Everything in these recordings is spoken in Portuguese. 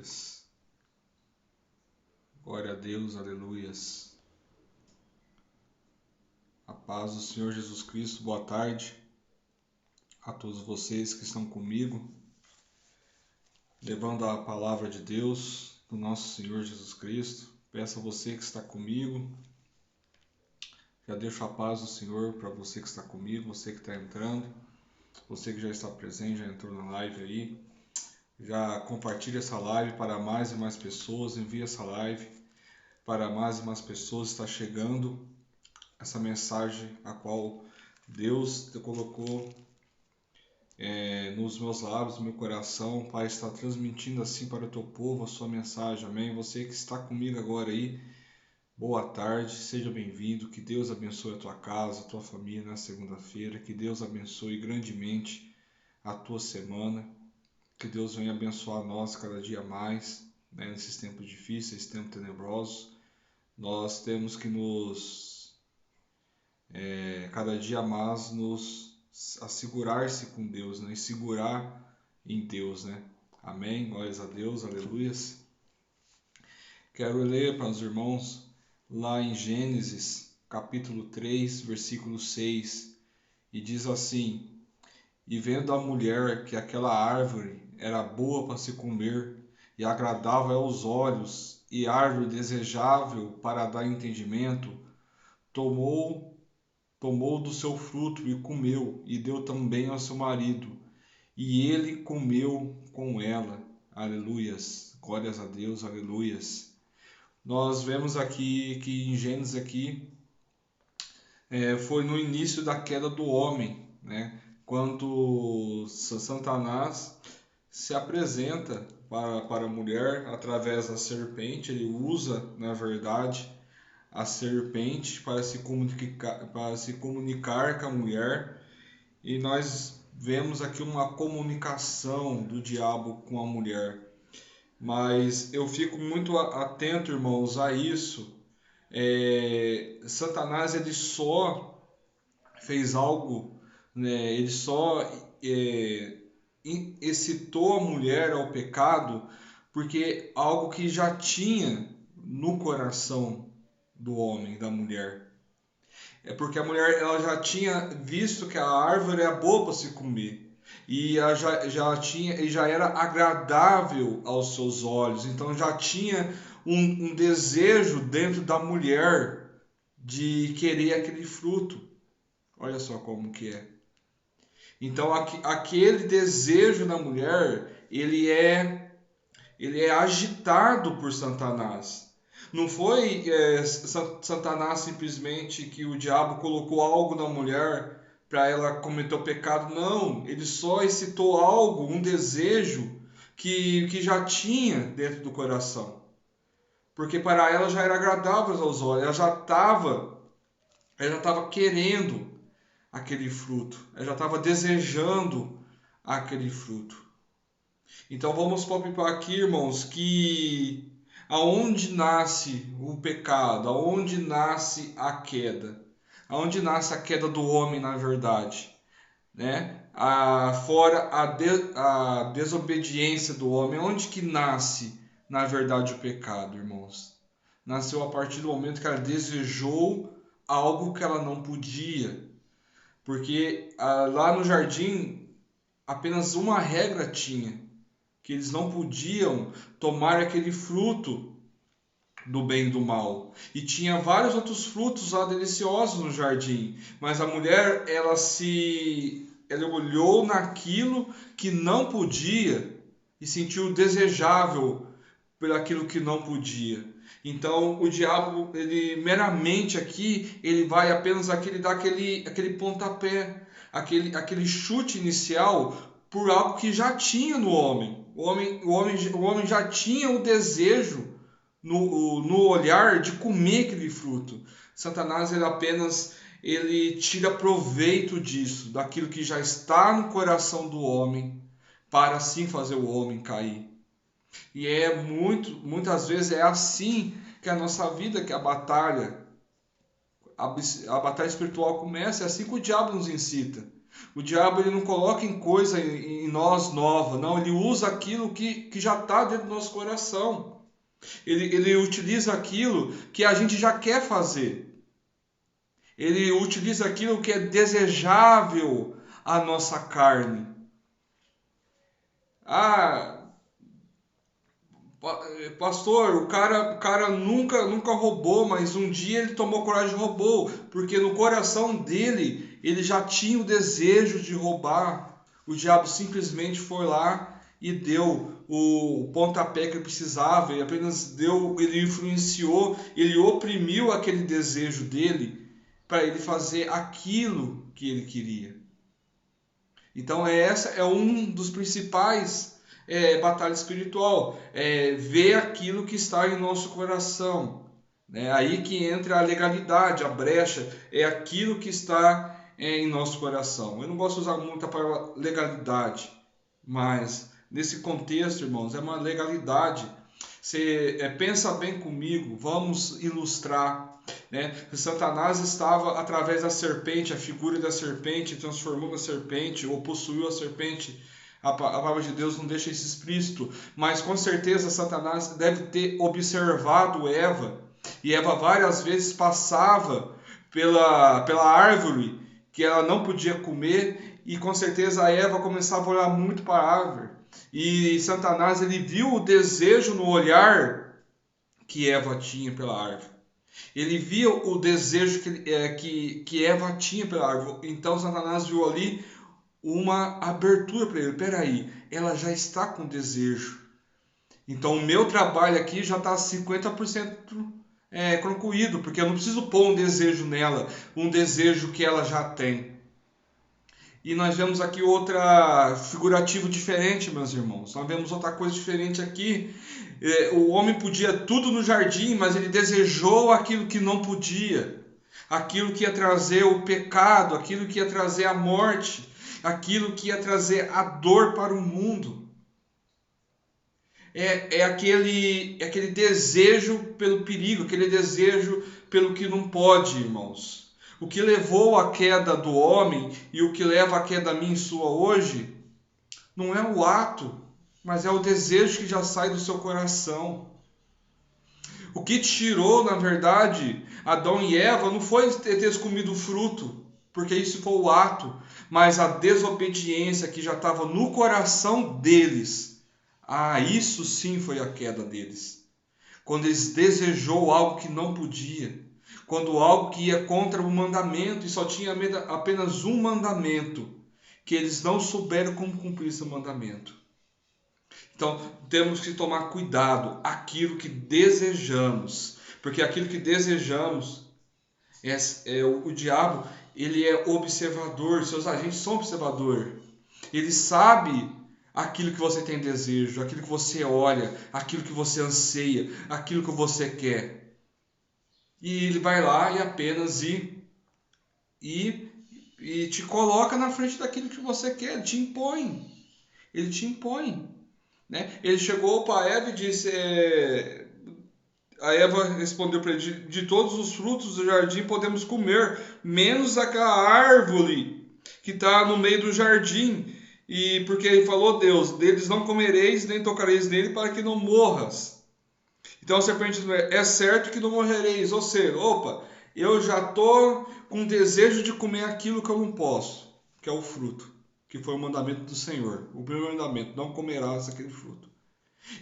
Aleluias. Glória a Deus, aleluias. A paz do Senhor Jesus Cristo, boa tarde a todos vocês que estão comigo, levando a palavra de Deus, do nosso Senhor Jesus Cristo. Peço a você que está comigo, já deixo a paz do Senhor para você que está comigo, você que está entrando, você que já está presente, já entrou na live aí. Já compartilhe essa live para mais e mais pessoas, envie essa live para mais e mais pessoas. Está chegando essa mensagem a qual Deus te colocou nos meus lábios, no meu coração, para estar transmitindo assim para o teu povo a sua mensagem, amém? Você que está comigo agora aí, boa tarde, seja bem-vindo, que Deus abençoe a tua casa, a tua família na segunda-feira, que Deus abençoe grandemente a tua semana, que Deus venha abençoar nós cada dia mais, né, nesses tempos difíceis, tempos tenebrosos. Nós temos que cada dia mais nos assegurar-se com Deus, né, e segurar em Deus, né? Amém, glórias a Deus, aleluias. Quero ler para os irmãos lá em Gênesis, capítulo 3, versículo 6, e diz assim: E vendo a mulher que aquela árvore era boa para se comer, e agradável aos olhos, e árvore desejável para dar entendimento, tomou do seu fruto e comeu, e deu também ao seu marido, e ele comeu com ela. Aleluias, glórias a Deus, aleluias. Nós vemos aqui que em Gênesis aqui foi no início da queda do homem, né? Quando Satanás se apresenta para a mulher através da serpente. Ele usa, na verdade, a serpente para se comunicar com a mulher, e nós vemos aqui uma comunicação do diabo com a mulher. Mas eu fico muito atento, irmãos, a isso. Satanás ele só fez algo, né? Ele só excitou a mulher ao pecado porque algo que já tinha no coração do homem, da mulher. É porque a mulher ela já tinha visto que a árvore é boa para se comer, e ela já era agradável aos seus olhos. Então já tinha um desejo dentro da mulher de querer aquele fruto. Olha só como que é. Então aquele desejo da mulher, ele é agitado por Satanás. Não foi Satanás simplesmente que o diabo colocou algo na mulher para ela cometer o pecado. Não, ele só excitou algo, um desejo que já tinha dentro do coração. Porque para ela já era agradável aos olhos, ela já estava querendo aquele fruto, ela já estava desejando aquele fruto. Então vamos palpar aqui, irmãos, que aonde nasce o pecado, aonde nasce a queda, aonde nasce a queda do homem, na verdade, né? Fora a desobediência do homem, onde que nasce, na verdade, o pecado, irmãos? Nasceu a partir do momento que ela desejou algo que ela não podia. Porque lá no jardim, apenas uma regra tinha, que eles não podiam tomar aquele fruto do bem e do mal. E tinha vários outros frutos lá deliciosos no jardim, mas a mulher ela olhou naquilo que não podia e sentiu desejável por aquilo que não podia. Então o diabo, ele meramente aqui, ele vai apenas dar aquele pontapé, aquele chute inicial por algo que já tinha no homem. O homem já tinha o desejo no olhar de comer aquele fruto. Satanás ele tira proveito disso, daquilo que já está no coração do homem, para assim fazer o homem cair. E muitas vezes é assim que a nossa vida, que a batalha espiritual começa, é assim que o diabo nos incita. O diabo ele não coloca em coisa em nós nova, não. Ele usa aquilo que já está dentro do nosso coração. Ele utiliza aquilo que a gente já quer fazer. Ele utiliza aquilo que é desejável à nossa carne. Ah, pastor, o cara nunca roubou, mas um dia ele tomou coragem e roubou, porque no coração dele ele já tinha o desejo de roubar. O diabo simplesmente foi lá e deu o pontapé que ele precisava, ele apenas deu, ele influenciou, ele oprimiu aquele desejo dele para ele fazer aquilo que ele queria. Então essa é um dos principais batalha espiritual, ver aquilo que está em nosso coração. Né? Aí que entra a legalidade, a brecha, é aquilo que está em nosso coração. Eu não gosto de usar muito a palavra legalidade, mas nesse contexto, irmãos, é uma legalidade. Você pensa bem comigo, vamos ilustrar. Né? Satanás estava através da serpente, a figura da serpente, transformou na serpente ou possuiu a serpente. A palavra de Deus não deixa isso explícito, mas com certeza Satanás deve ter observado Eva, e Eva várias vezes passava pela árvore que ela não podia comer, e com certeza a Eva começava a olhar muito para a árvore. E Satanás ele viu o desejo no olhar que Eva tinha pela árvore. Ele via o desejo que Eva tinha pela árvore. Então Satanás viu ali uma abertura para ele. Peraí, ela já está com desejo. Então o meu trabalho aqui já está 50% concluído, porque eu não preciso pôr um desejo nela, um desejo que ela já tem. E nós vemos aqui outra figurativo diferente, meus irmãos. Nós vemos outra coisa diferente aqui. O homem podia tudo no jardim, mas ele desejou aquilo que não podia. Aquilo que ia trazer o pecado, aquilo que ia trazer a morte, aquilo que ia trazer a dor para o mundo. Aquele desejo pelo perigo, aquele desejo pelo que não pode, irmãos. O que levou à queda do homem e o que leva à queda minha e sua hoje, não é o ato, mas é o desejo que já sai do seu coração. O que tirou, na verdade, Adão e Eva não foi ter comido o fruto, porque isso foi o ato, mas a desobediência que já estava no coração deles. Isso sim foi a queda deles. Quando eles desejou algo que não podia, quando algo que ia contra o mandamento e só tinha apenas um mandamento, que eles não souberam como cumprir esse mandamento. Então temos que tomar cuidado aquilo que desejamos, porque aquilo que desejamos o diabo, ele é observador, seus agentes são observador. Ele sabe aquilo que você tem desejo, aquilo que você olha, aquilo que você anseia, aquilo que você quer. E ele vai lá e apenas e te coloca na frente daquilo que você quer, ele te impõe. Ele te impõe. Né? Ele chegou para Eva e disse, a Eva respondeu para ele, de todos os frutos do jardim podemos comer, menos aquela árvore que está no meio do jardim. E porque ele falou Deus, deles não comereis nem tocareis nele para que não morras. Então a serpente diz, é certo que não morrereis. Ou seja, eu já estou com desejo de comer aquilo que eu não posso, que é o fruto, que foi o mandamento do Senhor. O primeiro mandamento, não comerás aquele fruto.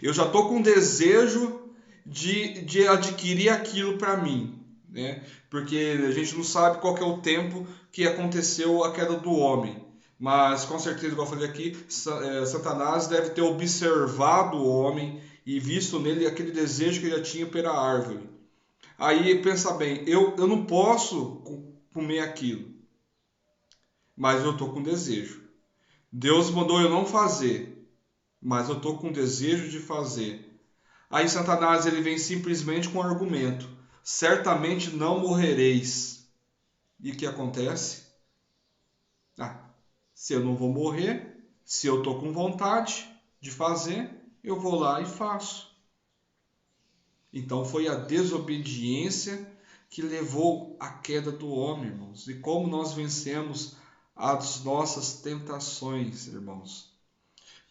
Eu já estou com desejo de adquirir aquilo para mim. Né? Porque a gente não sabe qual que é o tempo que aconteceu a queda do homem. Mas com certeza, igual eu falei aqui, Satanás deve ter observado o homem e visto nele aquele desejo que ele já tinha pela árvore. Aí pensa bem, eu não posso comer aquilo, mas eu estou com desejo. Deus mandou eu não fazer, mas eu estou com desejo de fazer. Aí Satanás ele vem simplesmente com um argumento, certamente não morrereis. E o que acontece? Se eu não vou morrer, se eu estou com vontade de fazer, eu vou lá e faço. Então foi a desobediência que levou à queda do homem, irmãos. E como nós vencemos às nossas tentações, irmãos.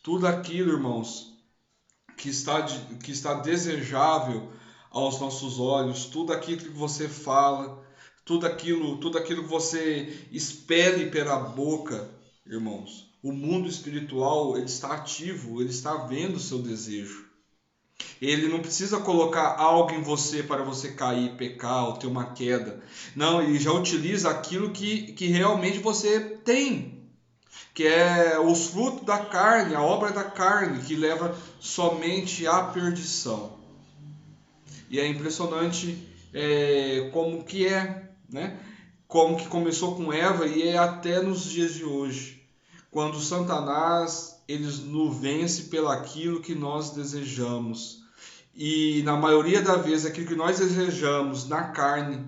Tudo aquilo, irmãos, que está desejável aos nossos olhos, tudo aquilo que você fala, tudo aquilo que você expele pela boca, irmãos. O mundo espiritual, ele está ativo, ele está vendo o seu desejo. Ele não precisa colocar algo em você para você cair, pecar ou ter uma queda. Não, ele já utiliza aquilo que realmente você tem, que é os frutos da carne, a obra da carne, que leva somente à perdição. E é impressionante como que né? Como que começou com Eva e é até nos dias de hoje, quando Satanás nos vence pelaquilo que nós desejamos. E na maioria das vezes aquilo que nós desejamos na carne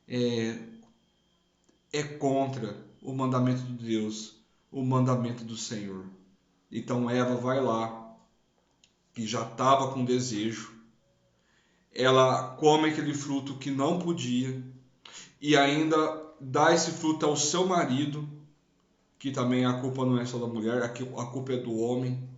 é contra o mandamento de Deus, o mandamento do Senhor. Então Eva vai lá, que já estava com desejo, ela come aquele fruto que não podia e ainda dá esse fruto ao seu marido, que também a culpa não é só da mulher, a culpa é do homem,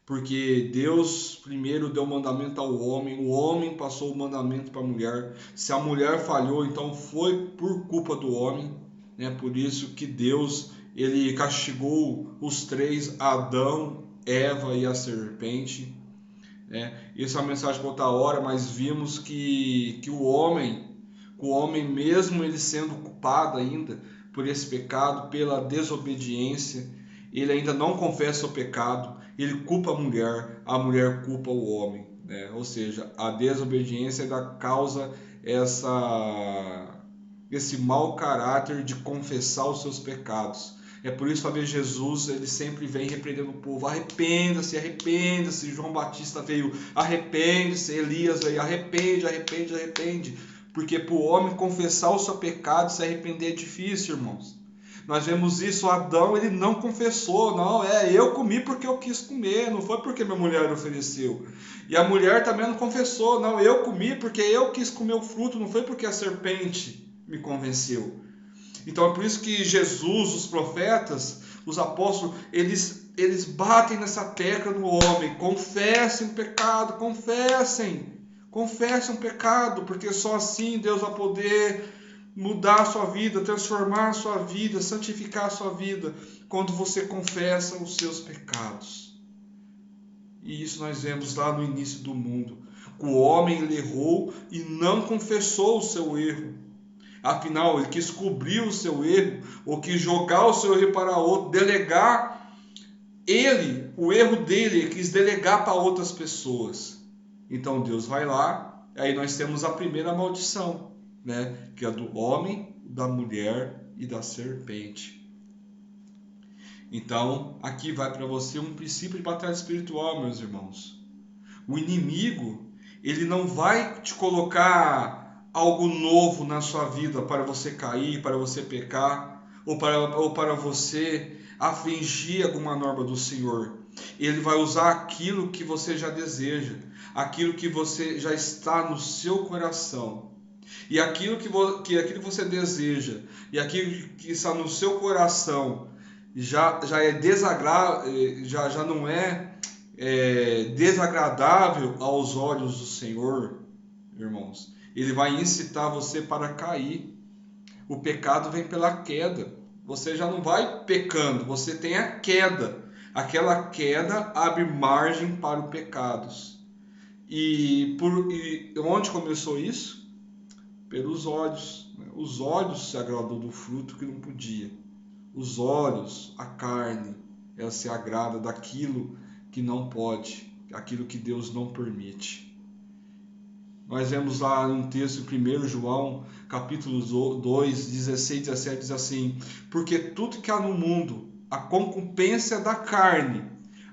porque Deus primeiro deu o mandamento ao homem, o homem passou o mandamento para a mulher. Se a mulher falhou, então foi por culpa do homem, né? Por isso que Deus ele castigou os três, Adão, Eva e a serpente. Isso é uma mensagem para outra hora, mas vimos que o homem mesmo ele sendo culpado ainda por esse pecado, pela desobediência, ele ainda não confessa o pecado, ele culpa a mulher culpa o homem, né? Ou seja, a desobediência ainda causa esse mau caráter de confessar os seus pecados. É por isso que Jesus ele sempre vem repreendendo o povo: arrependa-se, arrependa-se. João Batista veio: arrepende-se. Elias veio: arrepende, arrepende, arrepende. Porque para o homem confessar o seu pecado, se arrepender é difícil, irmãos. Nós vemos isso, Adão ele não confessou, não, eu comi porque eu quis comer, não foi porque minha mulher ofereceu. E a mulher também não confessou, não, eu comi porque eu quis comer o fruto, não foi porque a serpente me convenceu. Então é por isso que Jesus, os profetas, os apóstolos, eles batem nessa tecla no homem: confessem o pecado, confessem o pecado, porque só assim Deus vai poder mudar a sua vida, transformar a sua vida, santificar a sua vida, quando você confessa os seus pecados. E isso nós vemos lá no início do mundo. O homem ele errou e não confessou o seu erro. Afinal, ele quis cobrir o seu erro, ou quis jogar o seu erro para outro, delegar o erro dele, ele quis delegar para outras pessoas. Então Deus vai lá, aí nós temos a primeira maldição, né? Que é do homem, da mulher e da serpente. Então, aqui vai para você um princípio de batalha espiritual, meus irmãos. O inimigo, ele não vai te colocar algo novo na sua vida para você cair, para você pecar, ou para você afligir alguma norma do Senhor. Ele vai usar aquilo que você já deseja, aquilo que você já está no seu coração. E aquilo que você deseja, e aquilo que está no seu coração, já é desagradável, já não é desagradável aos olhos do Senhor, irmãos. Ele vai incitar você para cair. O pecado vem pela queda. Você já não vai pecando, você tem a queda. Aquela queda abre margem para os pecados. E onde começou isso? Pelos olhos. Os olhos se agradou do fruto que não podia. Os olhos, a carne, ela se agrada daquilo que não pode, aquilo que Deus não permite. Nós vemos lá um texto em 1 João, capítulo 2, 16 e 17, diz assim: porque tudo que há no mundo, a concupiscência da carne,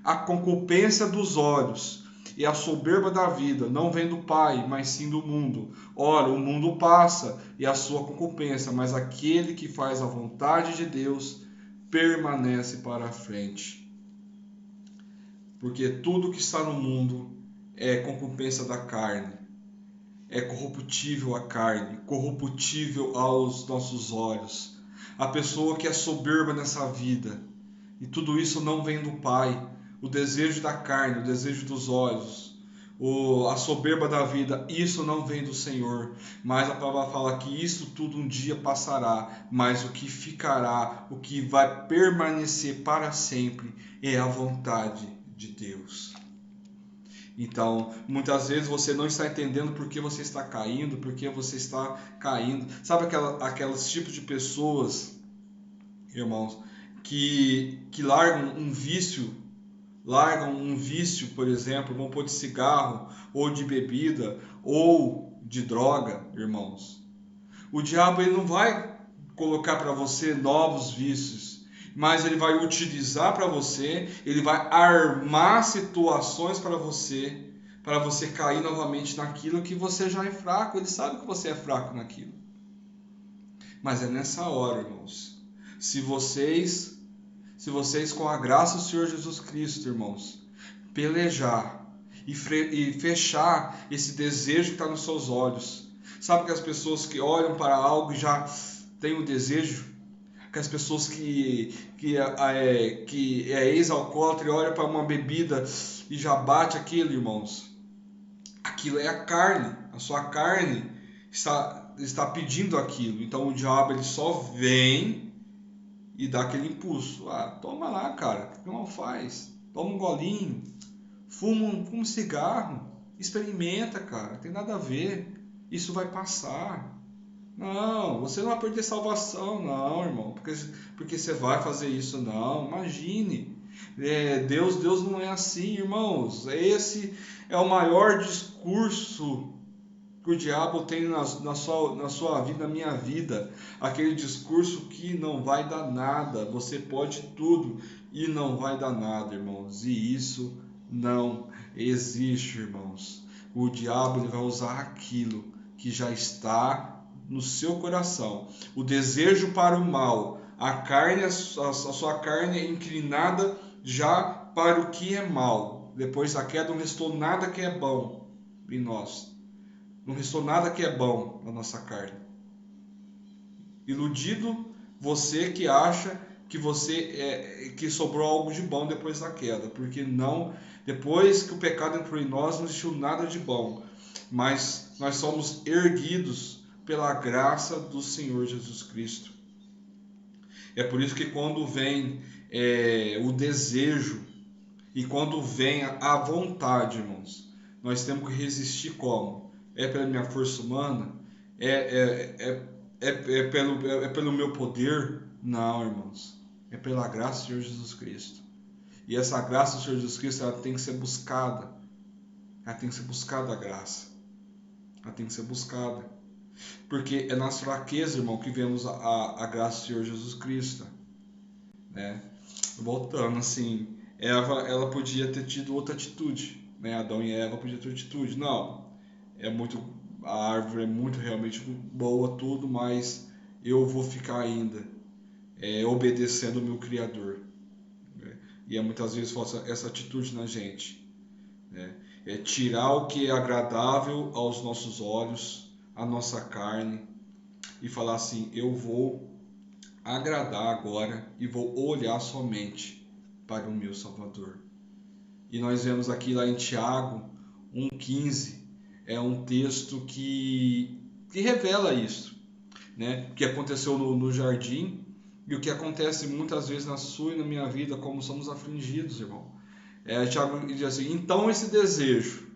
a concupiscência dos olhos e a soberba da vida, não vem do Pai, mas sim do mundo. Ora, o mundo passa e a sua concupiscência, mas aquele que faz a vontade de Deus permanece para a frente. Porque tudo que está no mundo é concupiscência da carne. É corruptível a carne, corruptível aos nossos olhos. a pessoa que é soberba nessa vida. E tudo isso não vem do Pai. O desejo da carne, o desejo dos olhos, a soberba da vida, isso não vem do Senhor. Mas a palavra fala que isso tudo um dia passará, mas o que ficará, o que vai permanecer para sempre é a vontade de Deus. Então, muitas vezes você não está entendendo por que você está caindo, por que você está caindo. Sabe aqueles tipos de pessoas, irmãos, que largam um vício, por exemplo, vão pôr de cigarro, ou de bebida, ou de droga, irmãos. O diabo ele não vai colocar para você novos vícios, mas ele vai utilizar para você, ele vai armar situações para você cair novamente naquilo que você já é fraco. Ele sabe que você é fraco naquilo. Mas é nessa hora, irmãos, se vocês com a graça do Senhor Jesus Cristo, irmãos, pelejar e fechar esse desejo que está nos seus olhos. Sabe que as pessoas que olham para algo e já têm o desejo? Que as pessoas que é ex-alcoólatra e olha para uma bebida e já bate aquilo, irmãos. Aquilo é a carne. A sua carne está pedindo aquilo. Então o diabo ele só vem e dá aquele impulso. Toma lá, cara. O que mal faz? Toma um golinho. Fuma um cigarro. Experimenta, cara. Não tem nada a ver. Isso vai passar. Não, você não vai perder salvação, não, irmão. Porque você vai fazer isso, não. Imagine. Deus não é assim, irmãos. Esse é o maior discurso que o diabo tem na sua vida, na minha vida. Aquele discurso que não vai dar nada. Você pode tudo e não vai dar nada, irmãos. E isso não existe, irmãos. O diabo ele vai usar aquilo que já está no seu coração. O desejo para o mal. A carne, a sua carne é inclinada já para o que é mal. Depois da queda não restou nada que é bom em nós. Não restou nada que é bom na nossa carne. Iludido você que acha que sobrou algo de bom depois da queda, porque não, depois que o pecado entrou em nós, não existiu nada de bom, mas nós somos erguidos pela graça do Senhor Jesus Cristo. É por isso que quando vem o desejo e quando vem a vontade, irmãos, nós temos que resistir como? É pela minha força humana? Pelo meu poder? Não, irmãos. É pela graça do Senhor Jesus Cristo. E essa graça do Senhor Jesus Cristo ela tem que ser buscada. Ela tem que ser buscada a graça. Ela tem que ser buscada. Porque é nas fraquezas, irmão, que vemos a graça do Senhor Jesus Cristo. Né? Voltando assim, ela podia ter tido outra atitude. Né? Adão e Eva podiam ter atitude. Não. A árvore é muito realmente boa, tudo, mas eu vou ficar ainda obedecendo o meu Criador. Né? E muitas vezes falta essa atitude na gente. Né? É tirar o que é agradável aos nossos olhos, à nossa carne, e falar assim, eu vou agradar agora e vou olhar somente para o meu Salvador. E nós vemos aqui lá em Tiago 1,15, é um texto que revela isso, né? O que aconteceu no jardim e o que acontece muitas vezes na sua e na minha vida, como somos afligidos, irmão. Tiago diz assim, então esse desejo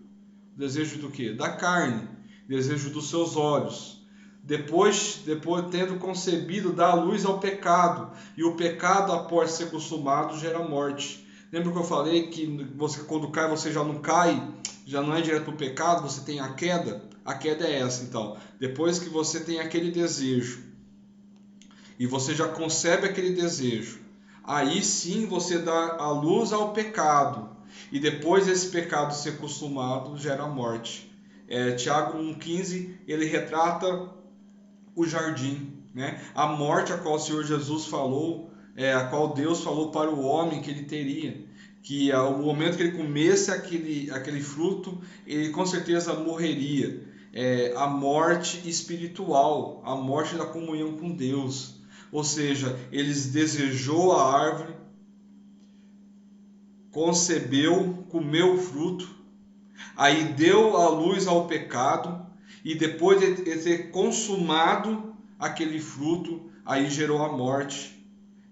do quê? Da carne, desejo dos seus olhos, depois tendo concebido, dá luz ao pecado, e o pecado após ser consumado gera morte. Lembra que eu falei que você, quando cai, você já não cai, já não é direto para o pecado, você tem a queda? A queda é essa, então. Depois que você tem aquele desejo, e você já concebe aquele desejo, aí sim você dá a luz ao pecado, e depois esse pecado ser consumado, gera morte. Tiago 1,15, ele retrata o jardim, né? A morte a qual o Senhor Jesus falou, a qual Deus falou para o homem que ele teria, que ao momento que ele comesse aquele fruto, ele com certeza morreria. A morte espiritual, a morte da comunhão com Deus. ou seja, eles desejou a árvore, concebeu, comeu o fruto, aí deu a luz ao pecado, e depois de ter consumado aquele fruto, aí gerou a morte.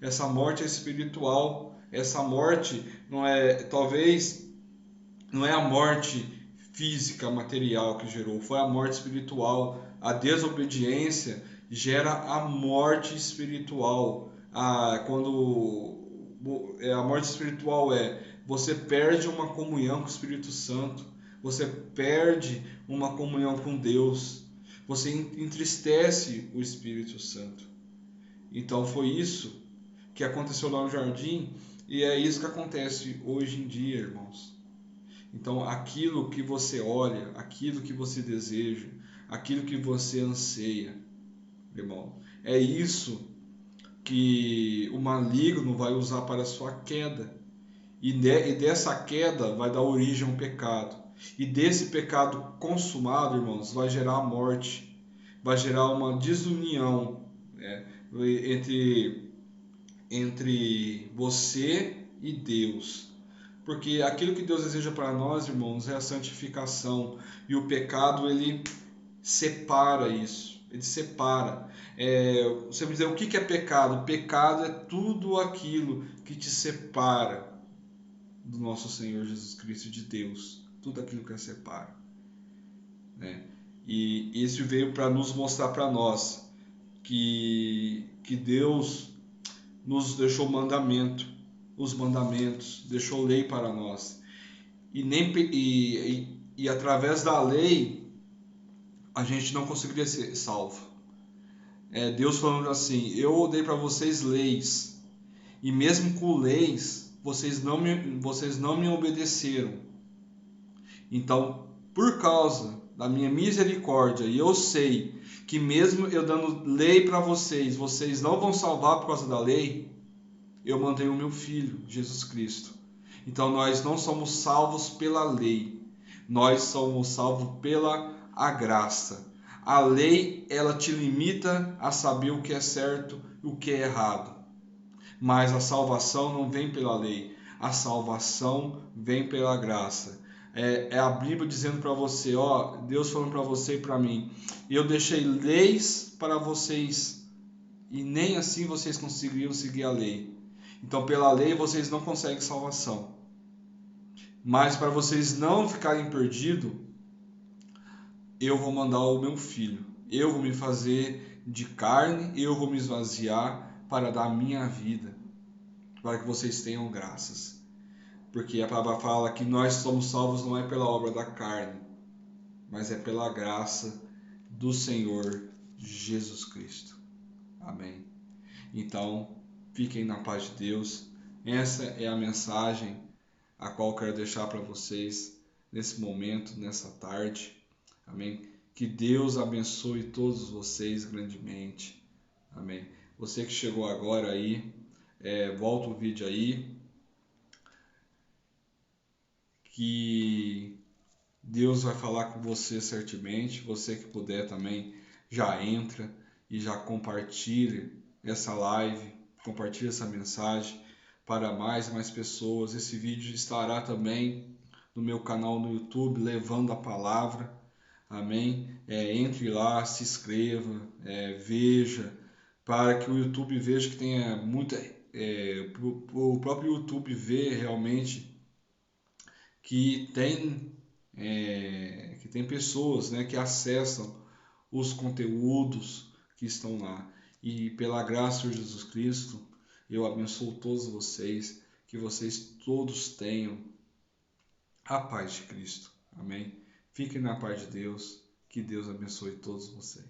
Essa morte é espiritual, essa morte não é, talvez, não é a morte física, material que gerou, foi a morte espiritual. A desobediência gera a morte espiritual. A morte espiritual você perde uma comunhão com o Espírito Santo, você perde uma comunhão com Deus, você entristece o Espírito Santo. Então foi isso que aconteceu lá no jardim, e é isso que acontece hoje em dia, irmãos. Então, aquilo que você olha, aquilo que você deseja, aquilo que você anseia, irmão, é isso que o maligno vai usar para a sua queda. E dessa queda vai dar origem a um pecado. E desse pecado consumado, irmãos, vai gerar a morte, vai gerar uma desunião, né, entre você e Deus. Porque aquilo que Deus deseja para nós, irmãos, é a santificação. E o pecado, ele separa isso. Ele separa. Você me dizer, o que é pecado? Pecado é tudo aquilo que te separa do nosso Senhor Jesus Cristo, de Deus. Tudo aquilo que a separa. Né? E isso veio para nos mostrar para nós que Deus nos deixou mandamento, os mandamentos, deixou lei para nós. E através da lei a gente não conseguiria ser salvo. Deus falando assim: eu dei para vocês leis, e mesmo com leis vocês não me obedeceram. Então, por causa da minha misericórdia, e eu sei que mesmo eu dando lei para vocês, vocês não vão salvar por causa da lei, eu mandei o meu Filho, Jesus Cristo. Então nós não somos salvos pela lei, nós somos salvos pela a graça. A lei, ela te limita a saber o que é certo e o que é errado. Mas a salvação não vem pela lei, a salvação vem pela graça. É a Bíblia dizendo para você, Deus falando para você e para mim: eu deixei leis para vocês e nem assim vocês conseguiriam seguir a lei. Então, pela lei, vocês não conseguem salvação. Mas para vocês não ficarem perdidos, eu vou mandar o meu Filho. Eu vou me fazer de carne, eu vou me esvaziar para dar a minha vida, para que vocês tenham graças. Porque a palavra fala que nós somos salvos não é pela obra da carne, mas é pela graça do Senhor Jesus Cristo. Amém. Então, fiquem na paz de Deus. Essa é a mensagem a qual eu quero deixar para vocês nesse momento, nessa tarde. Amém. Que Deus abençoe todos vocês grandemente. Amém. Você que chegou agora aí, volta o vídeo aí. Que Deus vai falar com você certamente. Você que puder também, já entra e já compartilha essa live, compartilha essa mensagem para mais e mais pessoas. Esse vídeo estará também no meu canal no YouTube, Levando a Palavra. Amém? Entre lá, se inscreva, veja, para que o YouTube veja que tenha muita. O próprio YouTube vê realmente que tem pessoas, né, que acessam os conteúdos que estão lá. E pela graça de Jesus Cristo, eu abençoo todos vocês, que vocês todos tenham a paz de Cristo. Amém? Fiquem na paz de Deus, que Deus abençoe todos vocês.